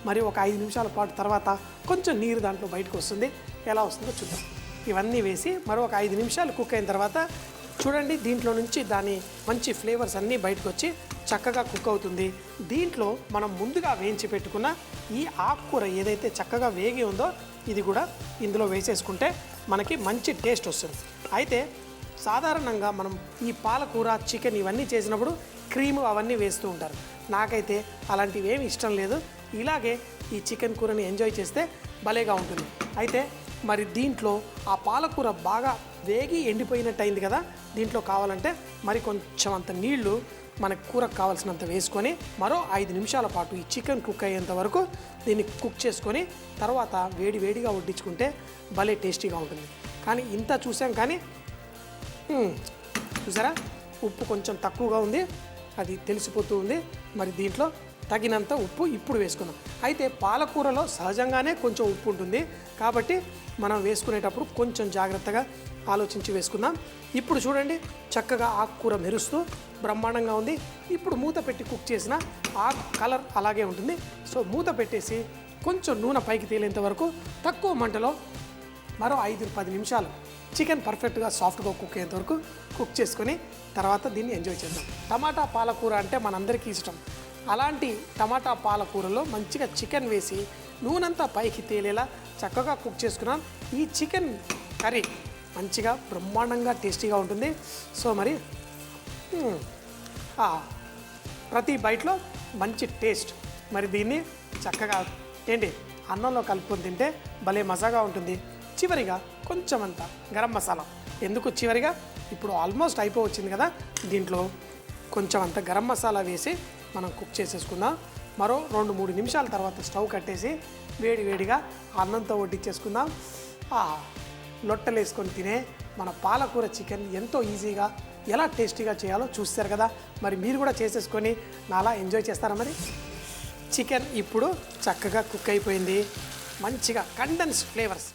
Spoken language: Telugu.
మరి ఒక 5 నిమిషాల పాటు తర్వాత కొంచెం నీరు దాంట్లో బయటకు వస్తుంది. ఎలా వస్తుందో చూద్దాం. ఇవన్నీ వేసి మరో ఒక 5 నిమిషాలు కుక్ అయిన తర్వాత చూడండి, దీంట్లో నుంచి దాని మంచి ఫ్లేవర్స్ అన్నీ బయటకు వచ్చి చక్కగా కుక్ అవుతుంది. దీంట్లో మనం ముందుగా వేయించి పెట్టుకున్న ఈ ఆకుకూర ఏదైతే చక్కగా వేగి ఉందో ఇది కూడా ఇందులో వేసేసుకుంటే మనకి మంచి టేస్ట్ వస్తుంది. అయితే సాధారణంగా మనం ఈ పాలకూర, చికెన్ ఇవన్నీ చేసినప్పుడు క్రీము అవన్నీ వేస్తూ ఉంటారు. నాకైతే అలాంటివి ఏమి ఇష్టం లేదు. ఇలాగే ఈ చికెన్ కూరని ఎంజాయ్ చేస్తే భలేగా ఉంటుంది. అయితే మరి దీంట్లో ఆ పాలకూర బాగా వేగి ఎండిపోయినట్టు అయింది కదా, దీంట్లో కావాలంటే మరి కొంచెం అంత నీళ్లు మనకు కూరకు కావాల్సినంత వేసుకొని మరో 5 నిమిషాల పాటు ఈ చికెన్ కుక్ అయ్యేంత వరకు దీన్ని కుక్ చేసుకొని తర్వాత వేడిగా వడ్డించుకుంటే భలే టేస్టీగా ఉంటుంది. కానీ ఇంత చూసాం కానీ చూసారా, ఉప్పు కొంచెం తక్కువగా ఉంది, అది తెలిసిపోతూ ఉంది. మరి దీంట్లో తగినంత ఉప్పు ఇప్పుడు వేసుకుందాం. అయితే పాలకూరలో సహజంగానే కొంచెం ఉప్పు ఉంటుంది కాబట్టి మనం వేసుకునేటప్పుడు కొంచెం జాగ్రత్తగా ఆలోచించి వేసుకుందాం. ఇప్పుడు చూడండి, చక్కగా ఆకుకూర మెరుస్తూ బ్రహ్మాండంగా ఉంది. ఇప్పుడు మూత పెట్టి కుక్ చేసిన ఆ కలర్ అలాగే ఉంటుంది. సో మూత పెట్టేసి కొంచెం నూనె పైకి తేలేంత వరకు తక్కువ మంటలో మరో 5-10 నిమిషాలు చికెన్ పర్ఫెక్ట్గా సాఫ్ట్గా కుక్ అయ్యేంత వరకు కుక్ చేసుకొని తర్వాత దీన్ని ఎంజాయ్ చేద్దాం. టమాటా పాలకూర అంటే మనందరికీ ఇష్టం. అలాంటి టమాటా పాలకూరలో మంచిగా చికెన్ వేసి నూనెంతా పైకి తేలేలా చక్కగా కుక్ చేసుకున్నాం. ఈ చికెన్ కర్రీ మంచిగా బ్రహ్మాండంగా టేస్టీగా ఉంటుంది. సో మరి ప్రతి బైట్లో మంచి టేస్ట్. మరి దీన్ని చక్కగా ఏంటి అన్నంలో కలుపుకొని తింటే భలే మజాగా ఉంటుంది. చివరిగా కొంచెం అంత గరం మసాలా. ఎందుకు చివరిగా, ఇప్పుడు ఆల్మోస్ట్ అయిపోవచ్చింది కదా, దీంట్లో కొంచెం అంత గరం మసాలా వేసి మనం కుక్ చేసేసుకుందాం. మరో 2-3 నిమిషాల తర్వాత స్టవ్ కట్టేసి వేడిగా అన్నంతో వడ్డించేసుకుందాం. లొట్టలు వేసుకొని తినే మన పాలకూర చికెన్ ఎంతో ఈజీగా ఎలా టేస్టీగా చేయాలో చూస్తారు కదా. మరి మీరు కూడా చేసేసుకొని నాలా ఎంజాయ్ చేస్తారా? మరి చికెన్ ఇప్పుడు చక్కగా కుక్ అయిపోయింది. మంచిగా కండెన్స్ ఫ్లేవర్స్